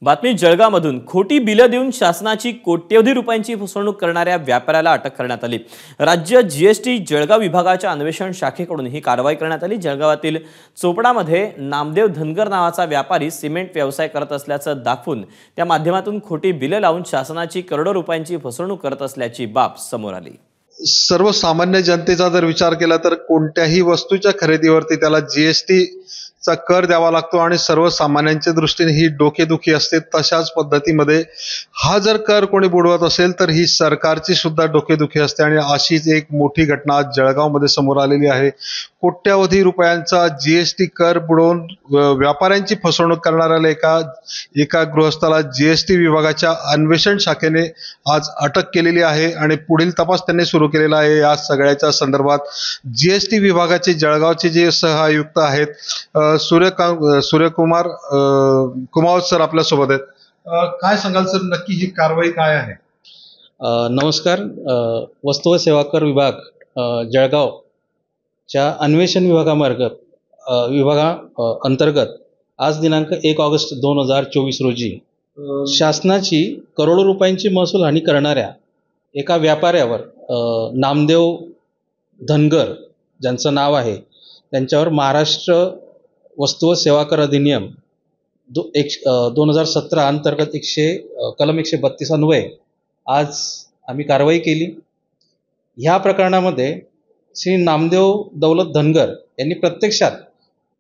बातमी जळगावमधून खोटी बिलं देऊन शासनाची कोट्यवधी रुपयांची फसवणूक करणाऱ्या व्यापाऱ्याला अटक करण्यात आली। राज्य जीएसटी जळगाव विभागाच्या अन्वेषण शाखेकडून ही कारवाई करण्यात आली। जळगावातील चोपडामध्ये नामदेव धनगर नावाचा व्यापारी सिमेंट व्यवसाय करत असल्याचं दाखवून त्या माध्यमातून खोटी बिलं लावून शासनाची करोडो रुपयांची फसवणूक करत असल्याची बाब समोर आली। सर्वसामान्य जनतेचा जर विचार केला तर कोणत्याही वस्तूच्या खरेदीवरती त्याला जीएसटी चा कर द्यावा लागतो आणि सर्वसामान्यांच्या दृष्टीने ही डोकेदुखी असते। तशाच पद्धतीमध्ये हा जर कर कोणी बुडवत असेल तर ही सरकारची सुद्धा डोकेदुखी असते आणि अशीच एक मोठी घटना आज जळगावमध्ये समोर आलेली आहे। कोट्यवधी रुपयांचा जीएसटी कर बुडवून व्यापाऱ्यांची फसवणूक करणाऱ्याला एका गृहस्थाला जीएसटी विभागाच्या अन्वेषण शाखेने आज अटक केलेली आहे आणि पुढील तपास त्यांनी सुरू केलेला आहे। या सगळ्याच्या संदर्भात जीएसटी विभागाचे जळगावचे जे सह आयुक्त आहेत सूर्यकुमार कुमावत सर आपल्या सोबत आहेत। काय सांगाल सर, नक्की ही कारवाई काय आहे? नमस्कार। वस्तू व सेवा कर विभाग जळगावच्या अन्वेषण अंतर्गत आज दिनांक 1 ऑगस्ट 2024 रोजी शासनाची करोडो रुपयांची महसूल हानी करणाऱ्या एका व्यापाऱ्यावर नामदेव धनगर ज्यांचं नाव आहे त्यांच्यावर महाराष्ट्र वस्तू व सेवा कर अधिनियम 2017 अंतर्गत कलम 132 अन्वये आज आम्ही कारवाई केली। ह्या प्रकरणामध्ये श्री नामदेव दौलत धनगर यांनी प्रत्यक्षात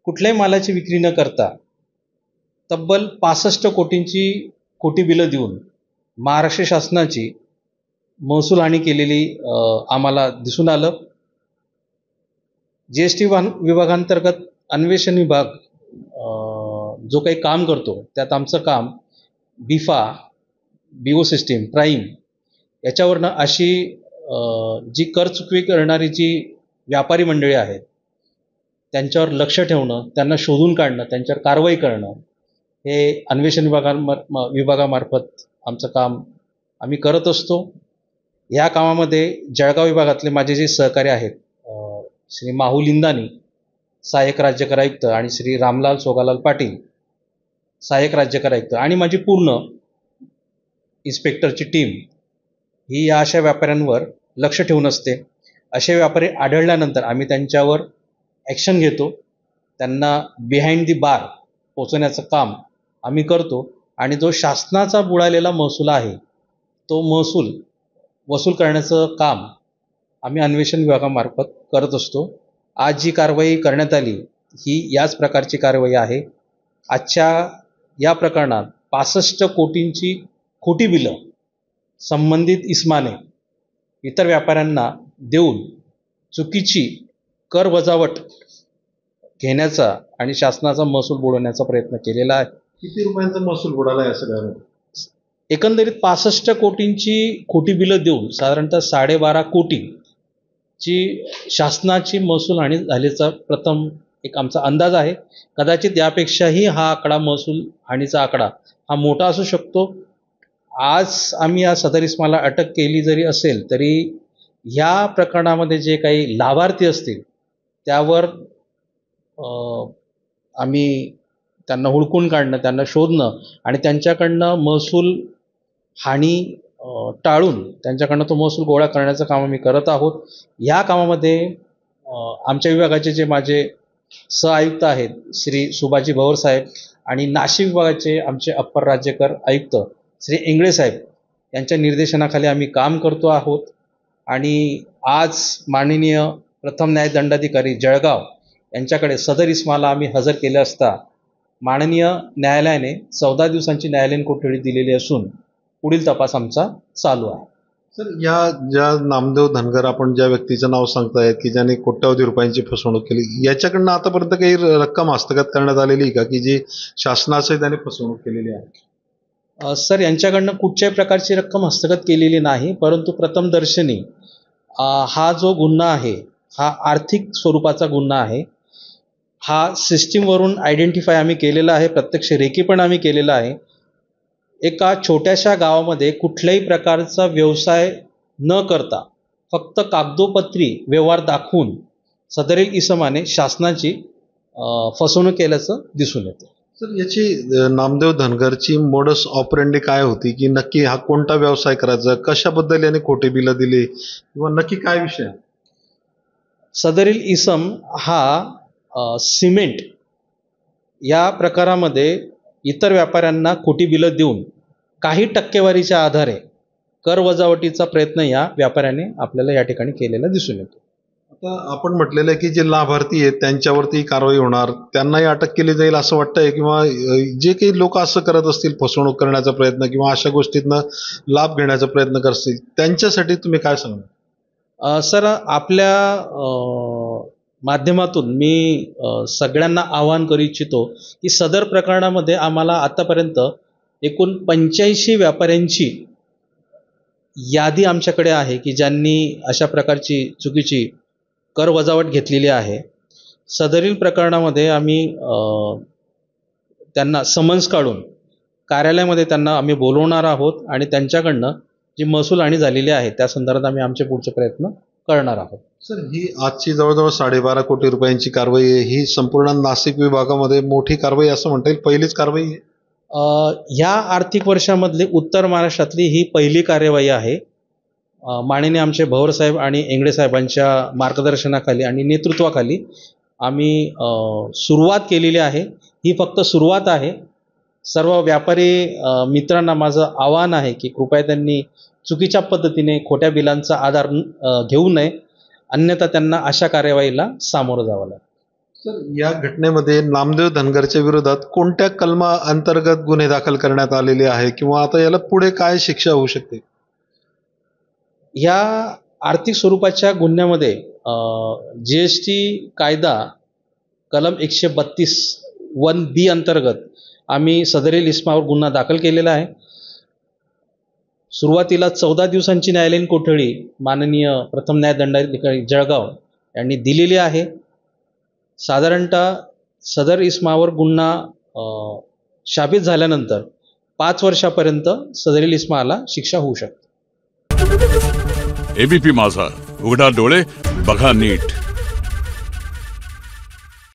कुठल्याही मालाची विक्री न करता तब्बल 65 कोटींची खोटी बिलं देऊन महाराष्ट्र शासनाची महसूल हानी केलेली आम्हाला दिसून आलं। जीएसटी विभागांतर्गत अन्वेषण विभाग जो काही काम करतो त्यात आमचं काम बिफा, बीओ सिस्टीम, प्राईम याच्यावरनं अशी जी कर चुकवी करणारी जी व्यापारी मंडळी आहेत त्यांच्यावर लक्ष ठेवणं, त्यांना शोधून काढणं, त्यांच्यावर कारवाई करणं हे अन्वेषण विभागामार्फत आमचं काम आम्ही करत असतो। ह्या कामामध्ये जळगाव विभागातले माझे जे सहकारी आहेत श्री माहुल इंदानी सहाय्यक राज्यकर आयुक्त आणि श्री रामलाल सोगालाल पाटील सहाय्यक राज्यकर आयुक्त आणि माझी पूर्ण इन्स्पेक्टरची टीम ही या अशा व्यापाऱ्यांवर लक्ष ठेवून असते। असे व्यापारी आढळल्यानंतर आम्ही त्यांच्यावर ॲक्शन घेतो, त्यांना बिहाइंड दी बार पोचवण्याचं काम आम्ही करतो आणि जो शासनाचा बुडालेला महसूल आहे तो महसूल वसूल करण्याचं काम आम्ही अन्वेषण विभागामार्फत करत असतो। आज जी कारवाई करण्यात आली ही याच प्रकारची कारवाई आहे। आजच्या या प्रकरणात 65 कोटींची खोटी बिलं संबंधित इस्माने इतर व्यापाऱ्यांना देऊन चुकीची कर वजावट घेण्याचा आणि शासनाचा महसूल बुडवण्याचा प्रयत्न केलेला आहे। किती रुपयांचा महसूल बुडाला आहे असं? एकंदरीत 65 कोटींची खोटी बिलं देऊन साधारणतः 12.5 कोटीची शासनाची महसूल हानी झाल्याचा प्रथम एक आमचा अंदाज आहे। कदाचित यापेक्षाही हा आकडा महसूल हानीचा आकडा हा मोठा असू शकतो। आज आम्ही या सदर इस्माला अटक केली जरी असेल तरी ह्या प्रकरणामध्ये जे काही लाभार्थी असतील त्यावर आम्ही त्यांना हुडकून काढणं, त्यांना शोधणं आणि त्यांच्याकडनं महसूल हानी टाळून त्यांच्याकडनं तो महसूल गोळा करण्याचं काम आम्ही करत आहोत। ह्या कामामध्ये आमच्या विभागाचे जे माझे सहआयुक्त आहेत श्री सुभाजी भवर साहेब आणि नाशिक विभागाचे आमचे अप्पर राज्यकर आयुक्त श्री इंगळे साहेब यांच्या निर्देशनाखाली आम्ही काम करतो आहोत आणि आज माननीय प्रथम न्यायदंडाधिकारी जळगाव यांच्याकडे सदर इस्माला आम्ही हजर केले असता माननीय न्यायालयाने 14 दिवसांची न्यायालयीन कोठडी दिलेली असून पुढील तपास आमचा चालू आहे। सर, या ज्या नामदेव धनगर आपण ज्या व्यक्तीचं नाव सांगतायत की ज्याने कोट्यवधी रुपयांची फसवणूक केली, याच्याकडनं आतापर्यंत काही रक्कम हस्तगत करण्यात आलेली का की जी शासनाचे त्याने फसवणूक केलेली आहे? सर, यांच्याकडनं कुठच्याही प्रकारची रक्कम हस्तगत केलेली नाही, परंतु प्रथमदर्शनी हा जो गुन्हा आहे हा आर्थिक स्वरूपाचा गुन्हा आहे। हा सिस्टीमवरून आयडेंटिफाय आम्ही केलेला आहे, प्रत्यक्ष रेकी पण आम्ही केलेला आहे। एका छोट्याशा गावामध्ये कुठल्याही प्रकारचा व्यवसाय न करता फक्त कागदोपत्री व्यवहार दाखवून सदरील इसमाने शासनाची फसवणूक केल्याचं दिसून येतं। सर याची नामदेव धनगरची मोडस ऑपरेंडी काय होती, की नक्की हा कोणता व्यवसाय करायचा, कशाबद्दल याने खोटे बिलं दिले किंवा नक्की काय विषय आहे? सदरील इसम हा सिमेंट या प्रकारामध्ये इतर व्यापाऱ्यांना खोटी बिलं देऊन काही टक्केवारीच्या आधारे कर वजावटीचा प्रयत्न या व्यापाऱ्याने आपल्याला या ठिकाणी केलेला दिसून येतो. आता आपण म्हटलेलं आहे की जे लाभार्थी आहेत त्यांच्यावरती कारवाई होणार, त्यांनाही अटक केली जाईल असं वाटतंय, किंवा जे काही लोक असं करत असतील, फसवणूक करण्याचा प्रयत्न किंवा अशा गोष्टीतनं लाभ घेण्याचा प्रयत्न करतील, त्यांच्यासाठी तुम्ही काय सांगणार? सर, आपल्या माध्यमातून मी सगळ्यांना आवाहन करू इच्छितो की सदर प्रकरणामध्ये आम्हाला आतापर्यंत एकूण 85 व्यापाऱ्यांची यादी आमच्याकडे आहे की ज्यांनी अशा प्रकारची चुकीची कर वजावट घेतलेली आहे. सदरील प्रकरणामध्ये आम्ही त्यांना समन्स काढून कार्यालयामध्ये त्यांना आम्ही बोलवणार आहोत आणि त्यांच्याकडनं जी महसूलहानी झालेली आहे त्या संदर्भात आम्ही आमचे पुढचे प्रयत्न करणार आहोत. सर ही आजची जवळजवळ 12.5 कोटी रुपयांची कारवाई आहे, ही संपूर्ण नाशिक विभागामध्ये मोठी कारवाई असं म्हणता येईल, पहिलीच कारवाई आहे. ह्या आर्थिक वर्षामधली उत्तर महाराष्ट्रातली ही पहिली कार्यवाही आहे. माननीय आमचे भवरसाहेब आणि एंगडे साहेबांच्या मार्गदर्शनाखाली आणि नेतृत्वाखाली आम्ही सुरुवात केलेली आहे. ही फक्त सुरुवात आहे. सर्व व्यापारी मित्रांना माझं आवाहन आहे की कृपया त्यांनी चुकीच्या पद्धतीने खोट्या बिलांचा आधार घेऊ नये, अन्यथा त्यांना अशा कार्यवाहीला सामोरं जावं लागेल. सर या घटनेमध्ये नामदेव धनगरच्या विरोधात कोणत्या कलमा अंतर्गत गुन्हे दाखल करण्यात आलेले आहे, किंवा आता याला पुढे काय शिक्षा होऊ शकते? या आर्थिक स्वरूपाच्या गुन्ह्यामध्ये GST कायदा कलम 132(1)B अंतर्गत आम्ही सदरील इसमावर गुन्हा दाखल केलेला आहे. सुरुवातीला 14 दिवसांची न्यायालयीन कोठडी माननीय प्रथम न्यायदंडाधिकारी जळगाव यांनी दिलेली आहे. साधारणतः सदर इसमावर गुन्हा शाबित झाल्यानंतर 5 वर्षापर्यंत सदरील इसमाला शिक्षा होऊ शकते. ABP माझा, उघडा डोळे बघा नीट.